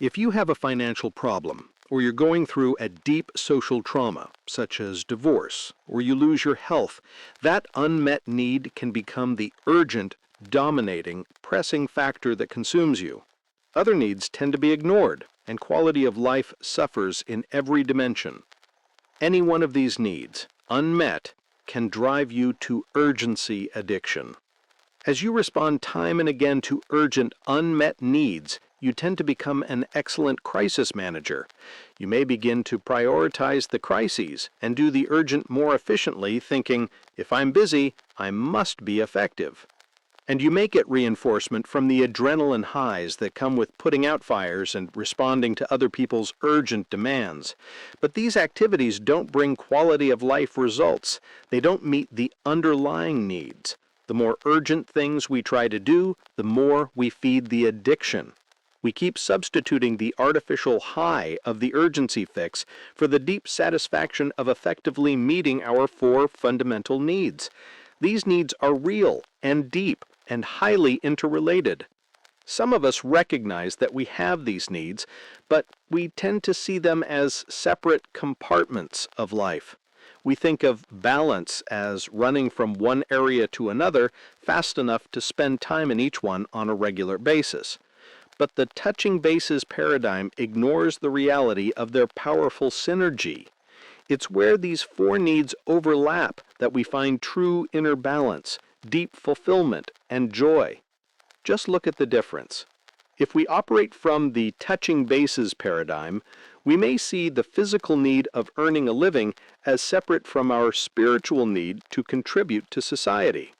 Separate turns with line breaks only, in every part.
If you have a financial problem, or you're going through a deep social trauma, such as divorce, or you lose your health, that unmet need can become the urgent, dominating, pressing factor that consumes you. Other needs tend to be ignored, and quality of life suffers in every dimension. Any one of these needs, unmet, can drive you to urgency addiction. As you respond time and again to urgent, unmet needs, you tend to become an excellent crisis manager. You may begin to prioritize the crises and do the urgent more efficiently, thinking, if I'm busy, I must be effective. And you may get reinforcement from the adrenaline highs that come with putting out fires and responding to other people's urgent demands. But these activities don't bring quality of life results. They don't meet the underlying needs. The more urgent things we try to do, the more we feed the addiction. We keep substituting the artificial high of the urgency fix for the deep satisfaction of effectively meeting our four fundamental needs. These needs are real and deep and highly interrelated. Some of us recognize that we have these needs, but we tend to see them as separate compartments of life. We think of balance as running from one area to another fast enough to spend time in each one on a regular basis. But the touching bases paradigm ignores the reality of their powerful synergy. It's where these four needs overlap that we find true inner balance, deep fulfillment, and joy. Just look at the difference. If we operate from the touching bases paradigm, we may see the physical need of earning a living as separate from our spiritual need to contribute to society.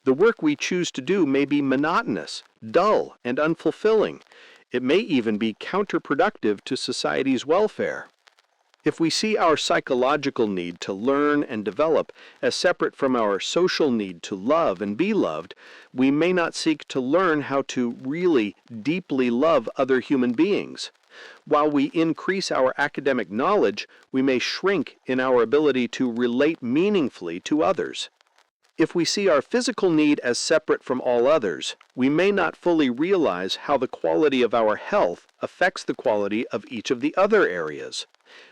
The work we choose to do may be monotonous, dull, and unfulfilling. It may even be counterproductive to society's welfare. If we see our psychological need to learn and develop as separate from our social need to love and be loved, we may not seek to learn how to really deeply love other human beings. While we increase our academic knowledge, we may shrink in our ability to relate meaningfully to others. If we see our physical need as separate from all others, we may not fully realize how the quality of our health affects the quality of each of the other areas.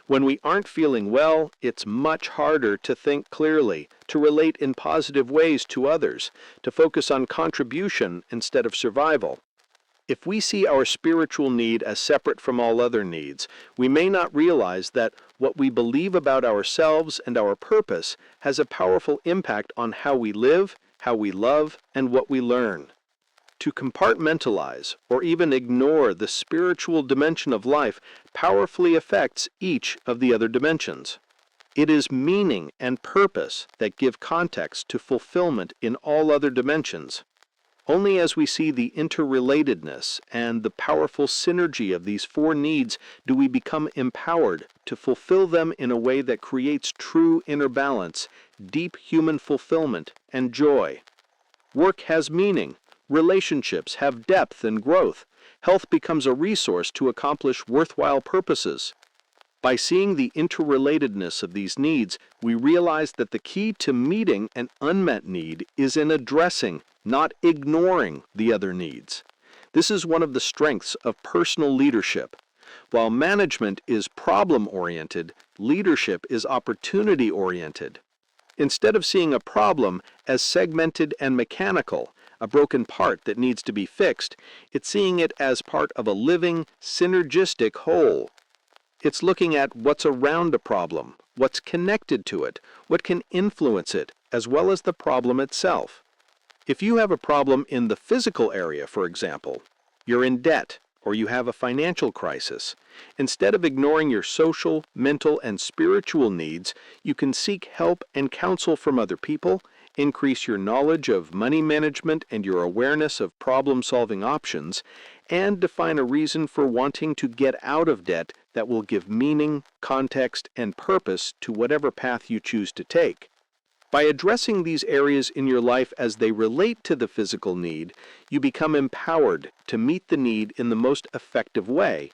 When we aren't feeling well, it's much harder to think clearly, to relate in positive ways to others, to focus on contribution instead of survival. If we see our spiritual need as separate from all other needs, we may not realize that what we believe about ourselves and our purpose has a powerful impact on how we live, how we love, and what we learn. To compartmentalize or even ignore the spiritual dimension of life powerfully affects each of the other dimensions. It is meaning and purpose that give context to fulfillment in all other dimensions. Only as we see the interrelatedness and the powerful synergy of these four needs do we become empowered to fulfill them in a way that creates true inner balance, deep human fulfillment, and joy. Work has meaning. Relationships have depth and growth. Health becomes a resource to accomplish worthwhile purposes. By seeing the interrelatedness of these needs, we realize that the key to meeting an unmet need is in addressing, not ignoring, the other needs. This is one of the strengths of personal leadership. While management is problem-oriented, leadership is opportunity-oriented. Instead of seeing a problem as segmented and mechanical, a broken part that needs to be fixed, it's seeing it as part of a living, synergistic whole. It's looking at what's around a problem, what's connected to it, what can influence it, as well as the problem itself. If you have a problem in the physical area, for example, you're in debt, or you have a financial crisis, instead of ignoring your social, mental, and spiritual needs, you can seek help and counsel from other people, increase your knowledge of money management and your awareness of problem-solving options, and define a reason for wanting to get out of debt that will give meaning, context, and purpose to whatever path you choose to take. By addressing these areas in your life as they relate to the physical need, you become empowered to meet the need in the most effective way.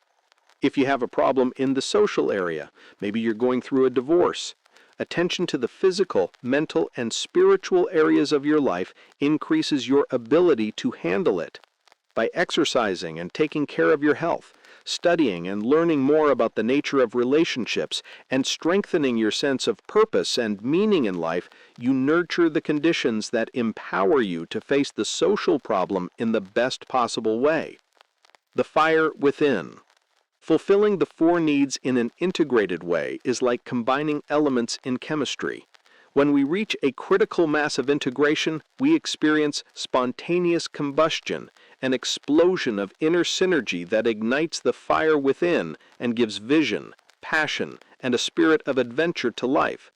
If you have a problem in the social area, maybe you're going through a divorce, attention to the physical, mental, and spiritual areas of your life increases your ability to handle it. By exercising and taking care of your health, studying and learning more about the nature of relationships, and strengthening your sense of purpose and meaning in life, you nurture the conditions that empower you to face the social problem in the best possible way. The fire within. Fulfilling the four needs in an integrated way is like combining elements in chemistry. When we reach a critical mass of integration, we experience spontaneous combustion, an explosion of inner synergy that ignites the fire within and gives vision, passion, and a spirit of adventure to life.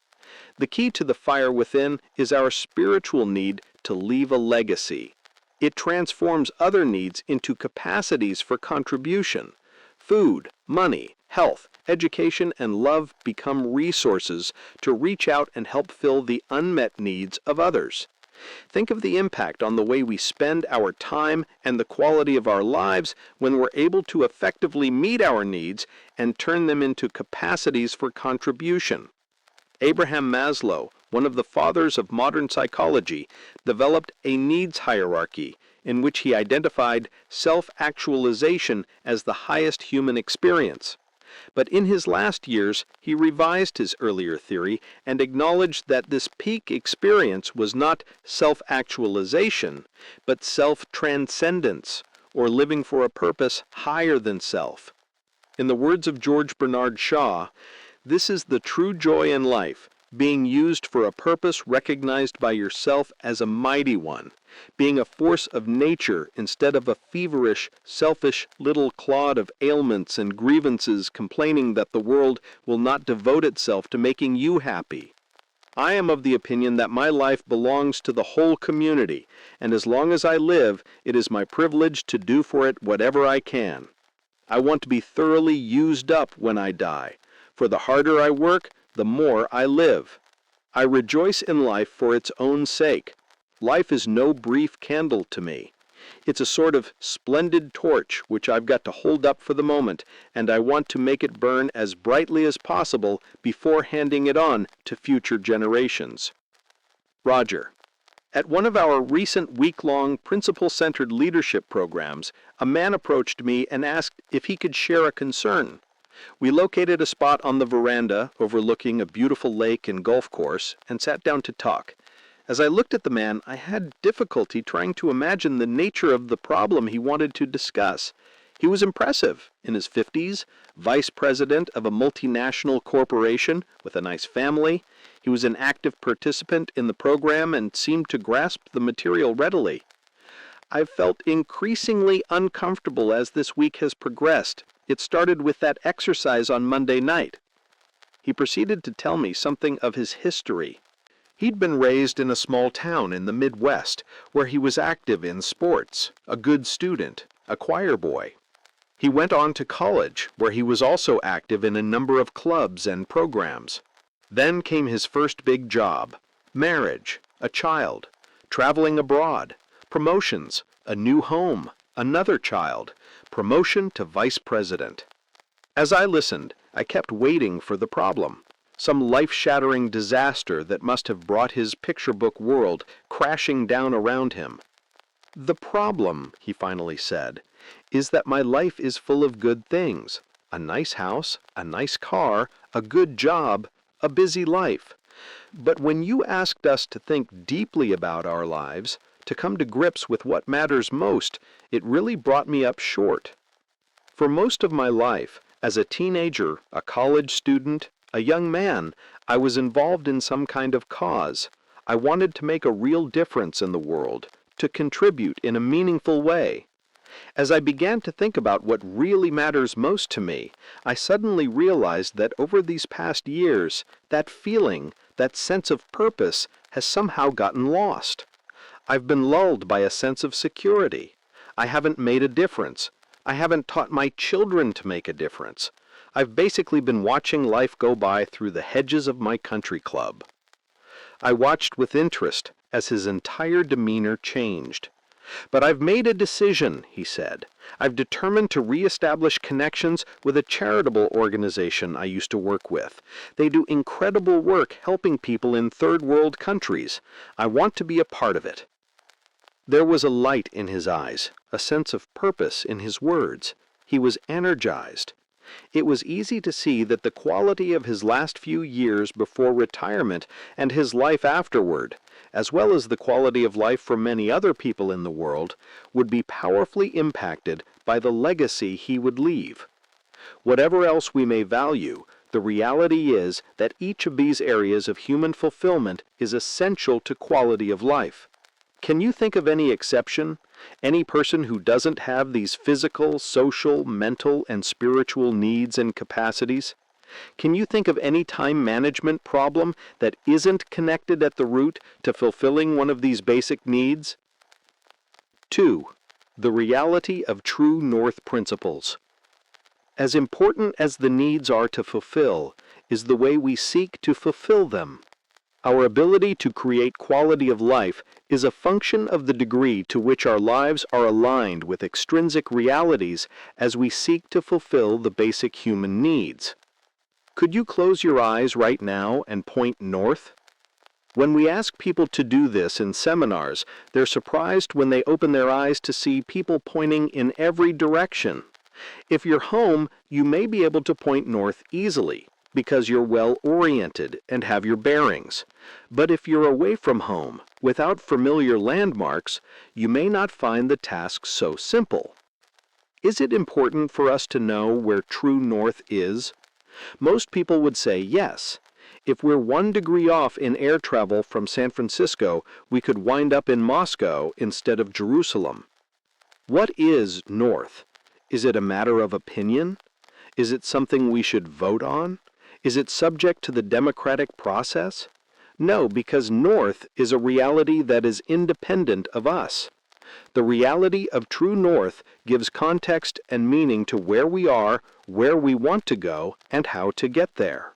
The key to the fire within is our spiritual need to leave a legacy. It transforms other needs into capacities for contribution. Food, money, health, education, and love become resources to reach out and help fill the unmet needs of others. Think of the impact on the way we spend our time and the quality of our lives when we're able to effectively meet our needs and turn them into capacities for contribution. Abraham Maslow, one of the fathers of modern psychology, developed a needs hierarchy in which he identified self-actualization as the highest human experience. But in his last years, he revised his earlier theory and acknowledged that this peak experience was not self-actualization, but self-transcendence, or living for a purpose higher than self. In the words of George Bernard Shaw, "This is the true joy in life, being used for a purpose recognized by yourself as a mighty one, being a force of nature instead of a feverish, selfish little clod of ailments and grievances complaining that the world will not devote itself to making you happy. I am of the opinion that my life belongs to the whole community, and as long as I live, it is my privilege to do for it whatever I can. I want to be thoroughly used up when I die, for the harder I work, the more I live. I rejoice in life for its own sake. Life is no brief candle to me. It's a sort of splendid torch which I've got to hold up for the moment, and I want to make it burn as brightly as possible before handing it on to future generations." Roger. At one of our recent week-long principle-centered leadership programs, a man approached me and asked if he could share a concern. We located a spot on the veranda overlooking a beautiful lake and golf course and sat down to talk. As I looked at the man, I had difficulty trying to imagine the nature of the problem he wanted to discuss. He was impressive, in his 50s, vice president of a multinational corporation with a nice family. He was an active participant in the program and seemed to grasp the material readily. I've felt increasingly uncomfortable as this week has progressed. It started with that exercise on Monday night. He proceeded to tell me something of his history. He'd been raised in a small town in the Midwest, where he was active in sports, a good student, a choir boy. He went on to college, where he was also active in a number of clubs and programs. Then came his first big job, marriage, a child, traveling abroad, promotions, a new home, another child, promotion to vice president. As I listened, I kept waiting for the problem, some life-shattering disaster that must have brought his picture book world crashing down around him. "The problem," he finally said, "is that my life is full of good things, a nice house, a nice car, a good job, a busy life. But when you asked us to think deeply about our lives, to come to grips with what matters most, it really brought me up short. For most of my life, as a teenager, a college student, a young man, I was involved in some kind of cause. I wanted to make a real difference in the world, to contribute in a meaningful way. As I began to think about what really matters most to me, I suddenly realized that over these past years, that feeling, that sense of purpose, has somehow gotten lost. I've been lulled by a sense of security. I haven't made a difference. I haven't taught my children to make a difference. I've basically been watching life go by through the hedges of my country club." I watched with interest as his entire demeanor changed. "But I've made a decision," he said. "I've determined to reestablish connections with a charitable organization I used to work with. They do incredible work helping people in third world countries. I want to be a part of it." There was a light in his eyes, a sense of purpose in his words. He was energized. It was easy to see that the quality of his last few years before retirement and his life afterward, as well as the quality of life for many other people in the world, would be powerfully impacted by the legacy he would leave. Whatever else we may value, the reality is that each of these areas of human fulfillment is essential to quality of life. Can you think of any exception? Any person who doesn't have these physical, social, mental, and spiritual needs and capacities? Can you think of any time management problem that isn't connected at the root to fulfilling one of these basic needs? 2. The reality of true north principles. As important as the needs are to fulfill is the way we seek to fulfill them. Our ability to create quality of life is a function of the degree to which our lives are aligned with extrinsic realities as we seek to fulfill the basic human needs. Could you close your eyes right now and point north? When we ask people to do this in seminars, they're surprised when they open their eyes to see people pointing in every direction. If you're home, you may be able to point north easily, because you're well oriented and have your bearings. But if you're away from home, without familiar landmarks, you may not find the task so simple. Is it important for us to know where true north is? Most people would say yes. If we're 1 degree off in air travel from San Francisco, we could wind up in Moscow instead of Jerusalem. What is north? Is it a matter of opinion? Is it something we should vote on? Is it subject to the democratic process? No, because north is a reality that is independent of us. The reality of true north gives context and meaning to where we are, where we want to go, and how to get there.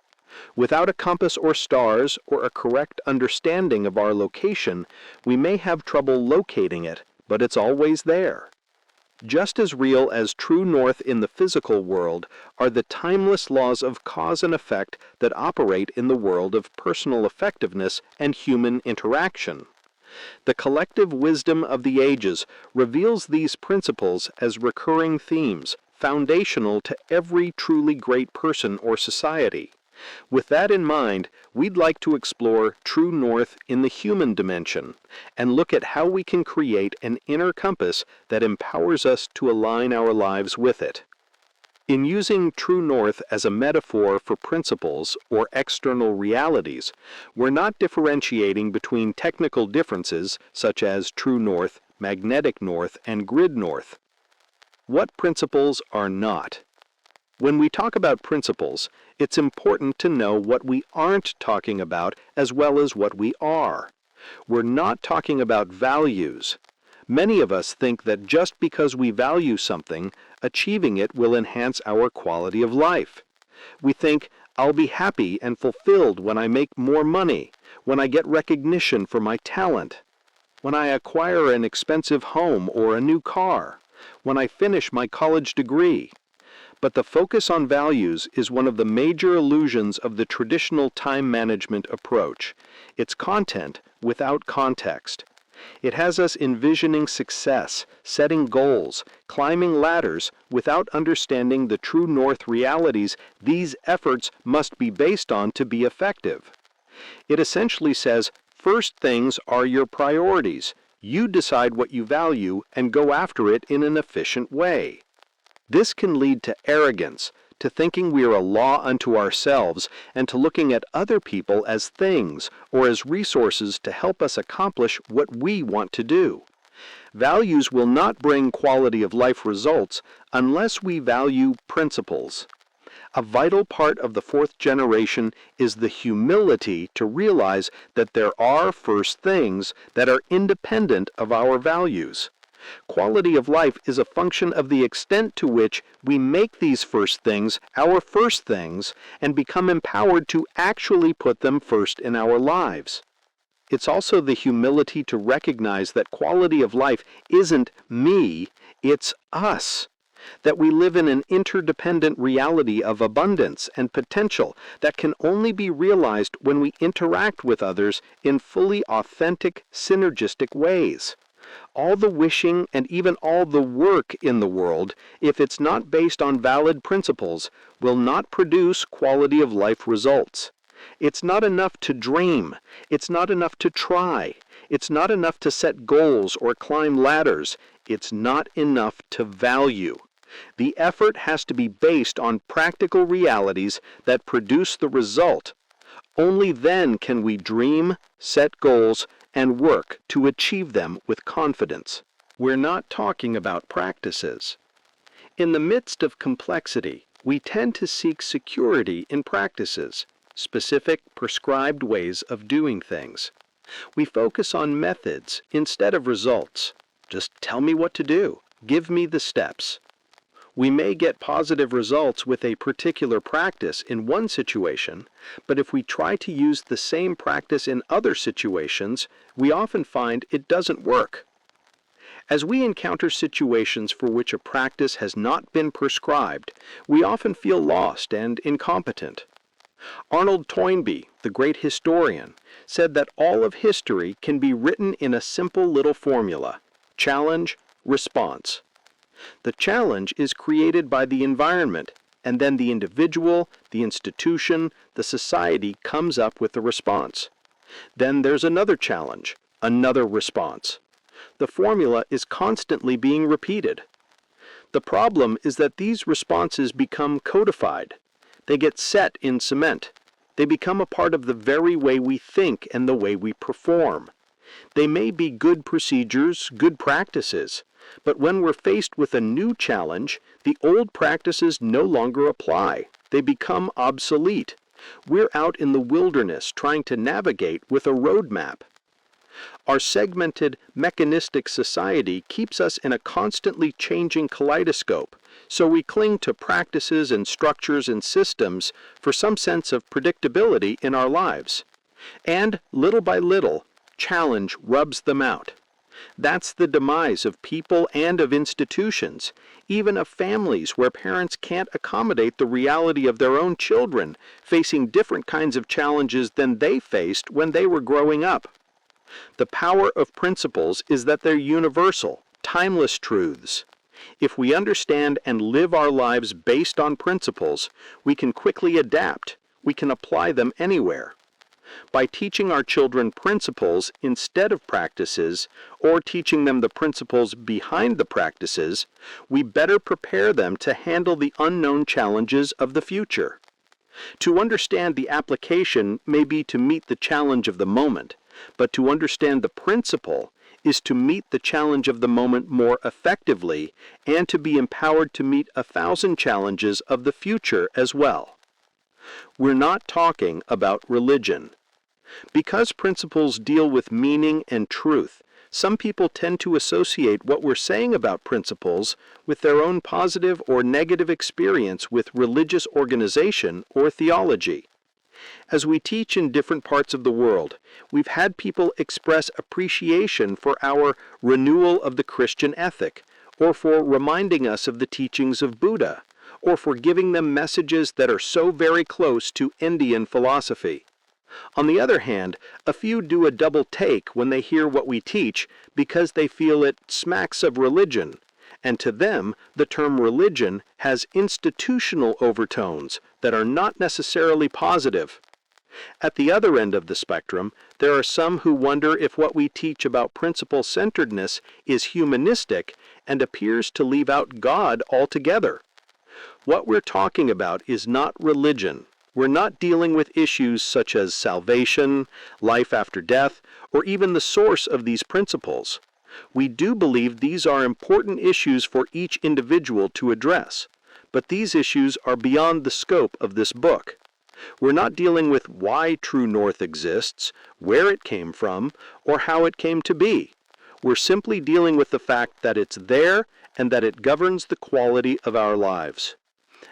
Without a compass or stars or a correct understanding of our location, we may have trouble locating it, but it's always there. Just as real as true north in the physical world are the timeless laws of cause and effect that operate in the world of personal effectiveness and human interaction. The collective wisdom of the ages reveals these principles as recurring themes, foundational to every truly great person or society. With that in mind, we'd like to explore true north in the human dimension and look at how we can create an inner compass that empowers us to align our lives with it. In using true north as a metaphor for principles or external realities, we're not differentiating between technical differences such as true north, magnetic north, and grid north. What principles are not? When we talk about principles, it's important to know what we aren't talking about as well as what we are. We're not talking about values. Many of us think that just because we value something, achieving it will enhance our quality of life. We think, I'll be happy and fulfilled when I make more money, when I get recognition for my talent, when I acquire an expensive home or a new car, when I finish my college degree. But the focus on values is one of the major illusions of the traditional time management approach. It's content without context. It has us envisioning success, setting goals, climbing ladders without understanding the true north realities these efforts must be based on to be effective. It essentially says, first things are your priorities. You decide what you value and go after it in an efficient way. This can lead to arrogance, to thinking we are a law unto ourselves, and to looking at other people as things or as resources to help us accomplish what we want to do. Values will not bring quality of life results unless we value principles. A vital part of the fourth generation is the humility to realize that there are first things that are independent of our values. Quality of life is a function of the extent to which we make these first things our first things and become empowered to actually put them first in our lives. It's also the humility to recognize that quality of life isn't me, it's us. That we live in an interdependent reality of abundance and potential that can only be realized when we interact with others in fully authentic, synergistic ways. All the wishing and even all the work in the world, if it's not based on valid principles, will not produce quality of life results. It's not enough to dream. It's not enough to try. It's not enough to set goals or climb ladders. It's not enough to value. The effort has to be based on practical realities that produce the result. Only then can we dream, set goals, and work to achieve them with confidence. We're not talking about practices. In the midst of complexity, we tend to seek security in practices, specific, prescribed ways of doing things. We focus on methods instead of results. Just tell me what to do. Give me the steps. We may get positive results with a particular practice in one situation, but if we try to use the same practice in other situations, we often find it doesn't work. As we encounter situations for which a practice has not been prescribed, we often feel lost and incompetent. Arnold Toynbee, the great historian, said that all of history can be written in a simple little formula: challenge, response. The challenge is created by the environment, and then the individual, the institution, the society comes up with the response. Then there's another challenge, another response. The formula is constantly being repeated. The problem is that these responses become codified. They get set in cement. They become a part of the very way we think and the way we perform. They may be good procedures, good practices, but when we're faced with a new challenge, the old practices no longer apply. They become obsolete. We're out in the wilderness trying to navigate with a roadmap. Our segmented, mechanistic society keeps us in a constantly changing kaleidoscope, so we cling to practices and structures and systems for some sense of predictability in our lives. And, little by little, challenge rubs them out. That's the demise of people and of institutions, even of families where parents can't accommodate the reality of their own children facing different kinds of challenges than they faced when they were growing up. The power of principles is that they're universal, timeless truths. If we understand and live our lives based on principles, we can quickly adapt. We can apply them anywhere. By teaching our children principles instead of practices, or teaching them the principles behind the practices, we better prepare them to handle the unknown challenges of the future. To understand the application may be to meet the challenge of the moment, but to understand the principle is to meet the challenge of the moment more effectively and to be empowered to meet 1,000 challenges of the future as well. We're not talking about religion. Because principles deal with meaning and truth, some people tend to associate what we're saying about principles with their own positive or negative experience with religious organization or theology. As we teach in different parts of the world, we've had people express appreciation for our renewal of the Christian ethic, or for reminding us of the teachings of Buddha, or for giving them messages that are so very close to Indian philosophy. On the other hand, a few do a double take when they hear what we teach because they feel it smacks of religion, and to them the term religion has institutional overtones that are not necessarily positive. At the other end of the spectrum, there are some who wonder if what we teach about principle-centeredness is humanistic and appears to leave out God altogether. What we're talking about is not religion. We're not dealing with issues such as salvation, life after death, or even the source of these principles. We do believe these are important issues for each individual to address, but these issues are beyond the scope of this book. We're not dealing with why True North exists, where it came from, or how it came to be. We're simply dealing with the fact that it's there and that it governs the quality of our lives.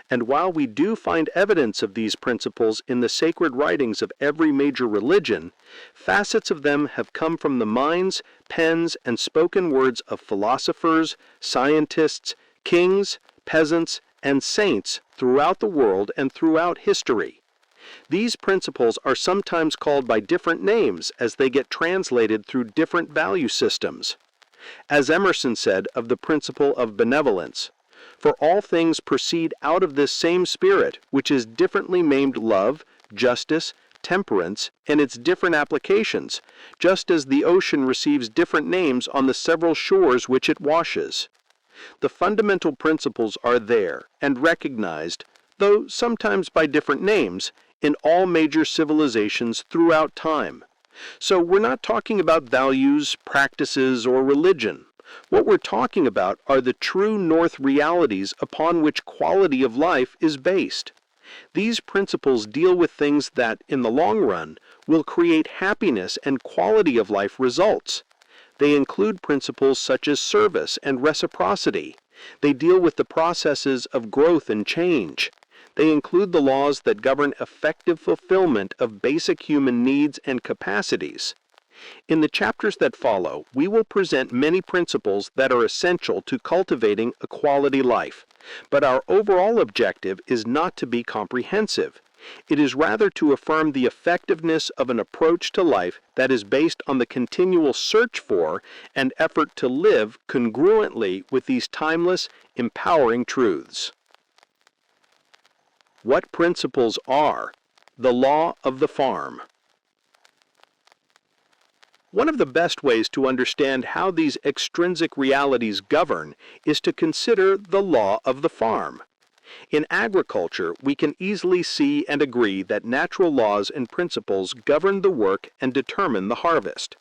And while we do find evidence of these principles in the sacred writings of every major religion, facets of them have come from the minds, pens, and spoken words of philosophers, scientists, kings, peasants, and saints throughout the world and throughout history. These principles are sometimes called by different names as they get translated through different value systems. As Emerson said of the principle of benevolence, "For all things proceed out of this same spirit, which is differently named love, justice, temperance, and its different applications, just as the ocean receives different names on the several shores which it washes." The fundamental principles are there and recognized, though sometimes by different names, in all major civilizations throughout time. So we're not talking about values, practices, or religion. What we're talking about are the true north realities upon which quality of life is based. These principles deal with things that, in the long run, will create happiness and quality of life results. They include principles such as service and reciprocity. They deal with the processes of growth and change. They include the laws that govern effective fulfillment of basic human needs and capacities. In the chapters that follow, we will present many principles that are essential to cultivating a quality life. But our overall objective is not to be comprehensive. It is rather to affirm the effectiveness of an approach to life that is based on the continual search for and effort to live congruently with these timeless, empowering truths. What principles are the law of the farm? One of the best ways to understand how these extrinsic realities govern is to consider the law of the farm. In agriculture, we can easily see and agree that natural laws and principles govern the work and determine the harvest.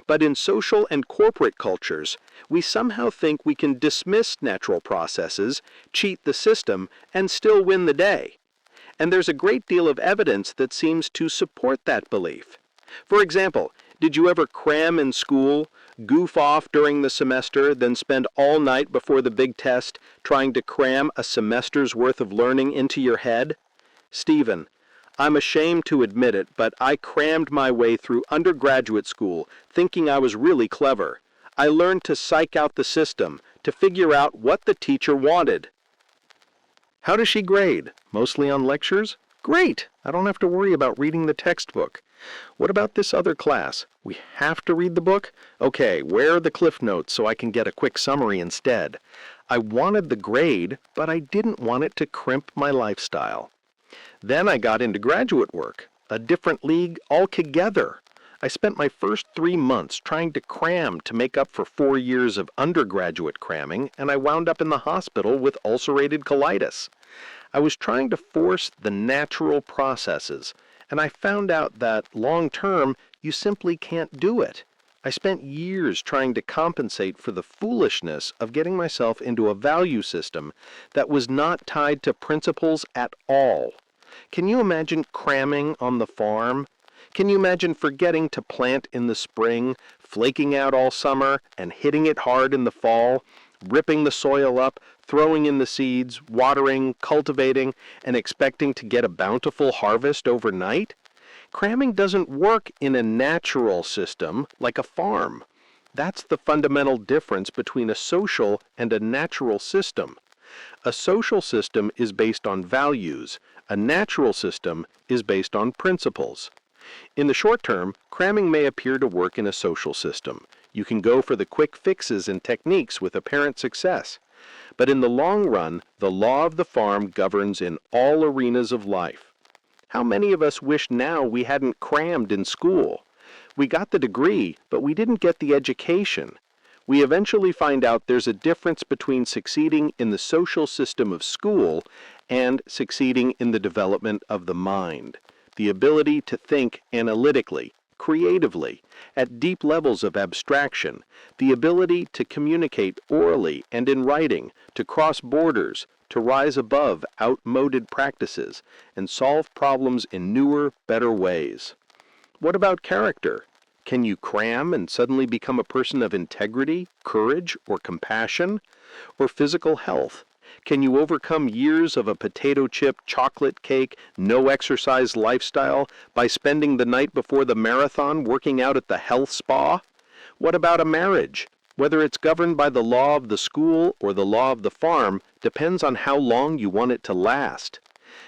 But in social and corporate cultures, we somehow think we can dismiss natural processes, cheat the system, and still win the day. And there's a great deal of evidence that seems to support that belief. For example, did you ever cram in school, goof off during the semester, then spend all night before the big test trying to cram a semester's worth of learning into your head? Stephen, I'm ashamed to admit it, but I crammed my way through undergraduate school thinking I was really clever. I learned to psych out the system, to figure out what the teacher wanted. How does she grade? Mostly on lectures? Great! I don't have to worry about reading the textbook. What about this other class? We have to read the book? Okay, where are the cliff notes so I can get a quick summary instead? I wanted the grade, but I didn't want it to crimp my lifestyle. Then I got into graduate work, a different league altogether. I spent my first 3 months trying to cram to make up for 4 years of undergraduate cramming, and I wound up in the hospital with ulcerated colitis. I was trying to force the natural processes, and I found out that, long term, you simply can't do it. I spent years trying to compensate for the foolishness of getting myself into a value system that was not tied to principles at all. Can you imagine cramming on the farm? Can you imagine forgetting to plant in the spring, flaking out all summer, and hitting it hard in the fall, ripping the soil up, throwing in the seeds, watering, cultivating, and expecting to get a bountiful harvest overnight? Cramming doesn't work in a natural system like a farm. That's the fundamental difference between a social and a natural system. A social system is based on values. A natural system is based on principles. In the short term, cramming may appear to work in a social system. You can go for the quick fixes and techniques with apparent success. But in the long run, the law of the farm governs in all arenas of life. How many of us wish now we hadn't crammed in school? We got the degree, but we didn't get the education. We eventually find out there's a difference between succeeding in the social system of school and succeeding in the development of the mind, the ability to think analytically, creatively, at deep levels of abstraction, the ability to communicate orally and in writing, to cross borders, to rise above outmoded practices, and solve problems in newer, better ways. What about character? Can you cram and suddenly become a person of integrity, courage, or compassion? Or physical health? Can you overcome years of a potato chip, chocolate cake, no exercise lifestyle by spending the night before the marathon working out at the health spa? What about a marriage? Whether it's governed by the law of the school or the law of the farm depends on how long you want it to last.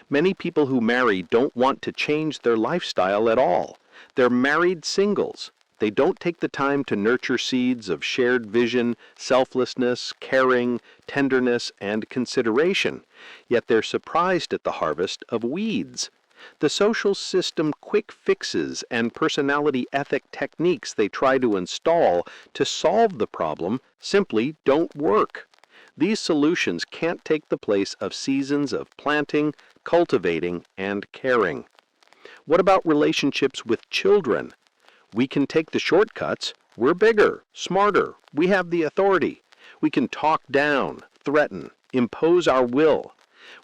Many people who marry don't want to change their lifestyle at all. They're married singles. They don't take the time to nurture seeds of shared vision, selflessness, caring, tenderness, and consideration, yet they're surprised at the harvest of weeds. The social system quick fixes and personality ethic techniques they try to install to solve the problem simply don't work. These solutions can't take the place of seasons of planting, cultivating, and caring. What about relationships with children? We can take the shortcuts. We're bigger, smarter. We have the authority. We can talk down, threaten, impose our will.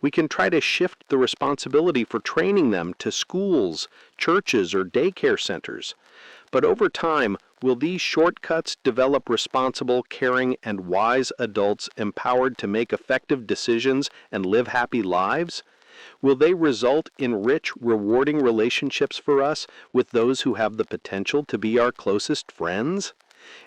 We can try to shift the responsibility for training them to schools, churches, or daycare centers. But over time, will these shortcuts develop responsible, caring, and wise adults empowered to make effective decisions and live happy lives? Will they result in rich, rewarding relationships for us with those who have the potential to be our closest friends?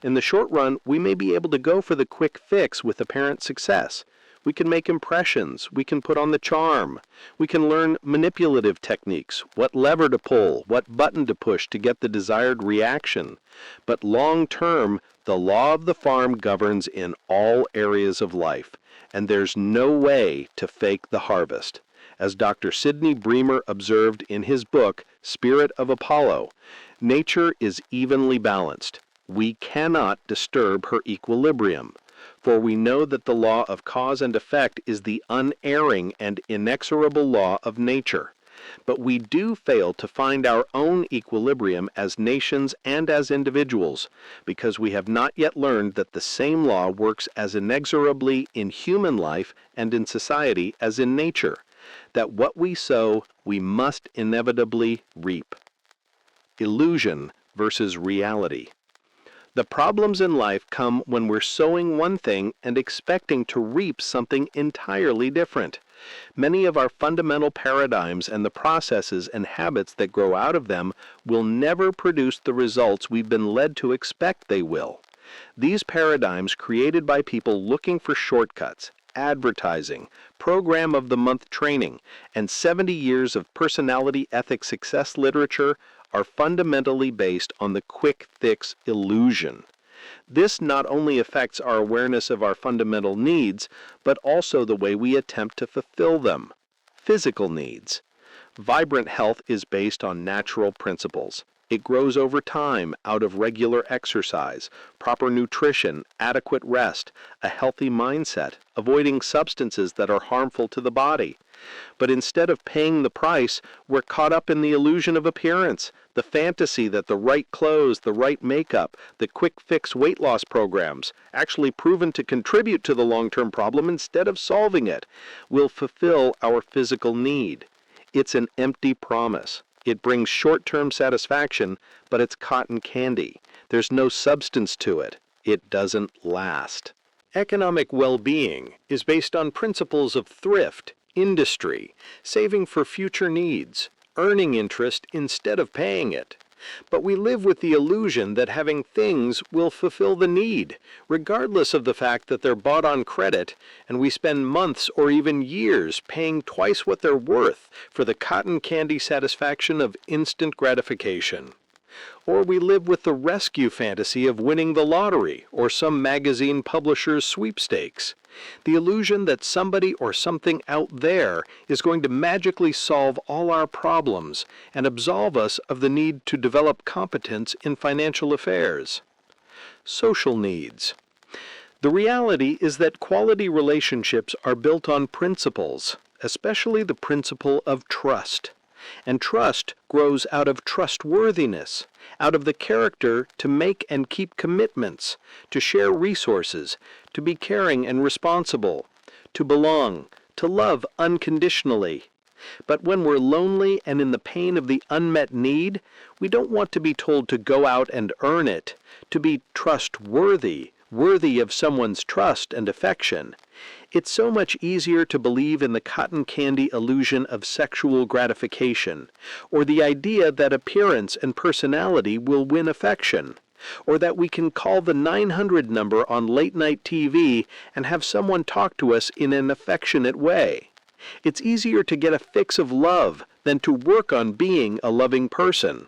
In the short run, we may be able to go for the quick fix with apparent success. We can make impressions. We can put on the charm. We can learn manipulative techniques, what lever to pull, what button to push to get the desired reaction. But long term, the law of the farm governs in all areas of life, and there's no way to fake the harvest. As Dr. Sidney Bremer observed in his book, Spirit of Apollo, nature is evenly balanced. We cannot disturb her equilibrium, for we know that the law of cause and effect is the unerring and inexorable law of nature. But we do fail to find our own equilibrium as nations and as individuals, because we have not yet learned that the same law works as inexorably in human life and in society as in nature, that what we sow, we must inevitably reap. Illusion versus reality. The problems in life come when we're sowing one thing and expecting to reap something entirely different. Many of our fundamental paradigms and the processes and habits that grow out of them will never produce the results we've been led to expect they will. These paradigms created by people looking for shortcuts, advertising, program of the month training, and 70 years of personality ethics success literature are fundamentally based on the quick fix illusion. This not only affects our awareness of our fundamental needs, but also the way we attempt to fulfill them. Physical needs. Vibrant health is based on natural principles. It grows over time out of regular exercise, proper nutrition, adequate rest, a healthy mindset, avoiding substances that are harmful to the body. But instead of paying the price, we're caught up in the illusion of appearance, the fantasy that the right clothes, the right makeup, the quick fix weight loss programs, actually proven to contribute to the long-term problem instead of solving it, will fulfill our physical need. It's an empty promise. It brings short-term satisfaction, but it's cotton candy. There's no substance to it. It doesn't last. Economic well-being is based on principles of thrift, industry, saving for future needs, earning interest instead of paying it. But we live with the illusion that having things will fulfill the need, regardless of the fact that they're bought on credit, and we spend months or even years paying twice what they're worth for the cotton candy satisfaction of instant gratification. Or we live with the rescue fantasy of winning the lottery or some magazine publisher's sweepstakes. The illusion that somebody or something out there is going to magically solve all our problems and absolve us of the need to develop competence in financial affairs. Social needs. The reality is that quality relationships are built on principles, especially the principle of trust. And trust grows out of trustworthiness, out of the character to make and keep commitments, to share resources, to be caring and responsible, to belong, to love unconditionally. But when we're lonely and in the pain of the unmet need, we don't want to be told to go out and earn it, to be trustworthy, worthy of someone's trust and affection. It's so much easier to believe in the cotton candy illusion of sexual gratification, or the idea that appearance and personality will win affection, or that we can call the 900 number on late-night TV and have someone talk to us in an affectionate way. It's easier to get a fix of love than to work on being a loving person.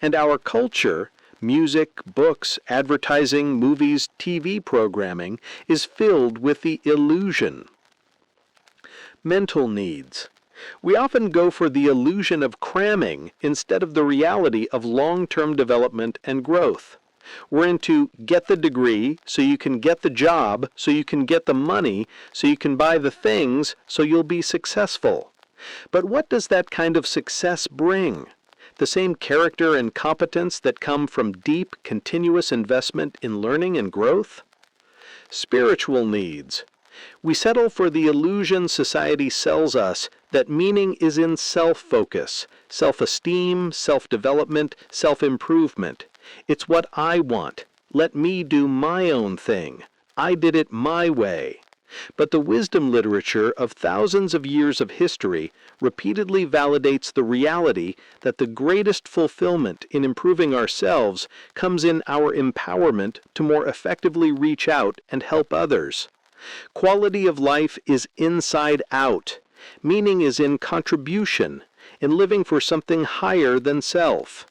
And our culture, Music, books, advertising, movies, TV programming is filled with the illusion. Mental needs. We often go for the illusion of cramming instead of the reality of long-term development and growth. We're into get the degree so you can get the job, so you can get the money, so you can buy the things, so you'll be successful. But what does that kind of success bring? The same character and competence that come from deep, continuous investment in learning and growth? Spiritual needs. We settle for the illusion society sells us that meaning is in self-focus, self-esteem, self-development, self-improvement. It's what I want. Let me do my own thing. I did it my way. But the wisdom literature of thousands of years of history repeatedly validates the reality that the greatest fulfillment in improving ourselves comes in our empowerment to more effectively reach out and help others. Quality of life is inside out. Meaning is in contribution, in living for something higher than self.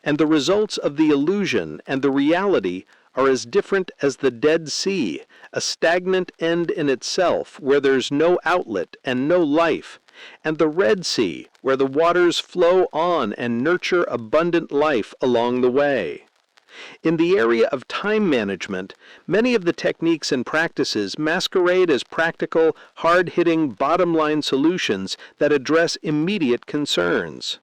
And the results of the illusion and the reality are as different as the Dead Sea, a stagnant end in itself where there's no outlet and no life, and the Red Sea, where the waters flow on and nurture abundant life along the way. In the area of time management, many of the techniques and practices masquerade as practical, hard-hitting, bottom-line solutions that address immediate concerns.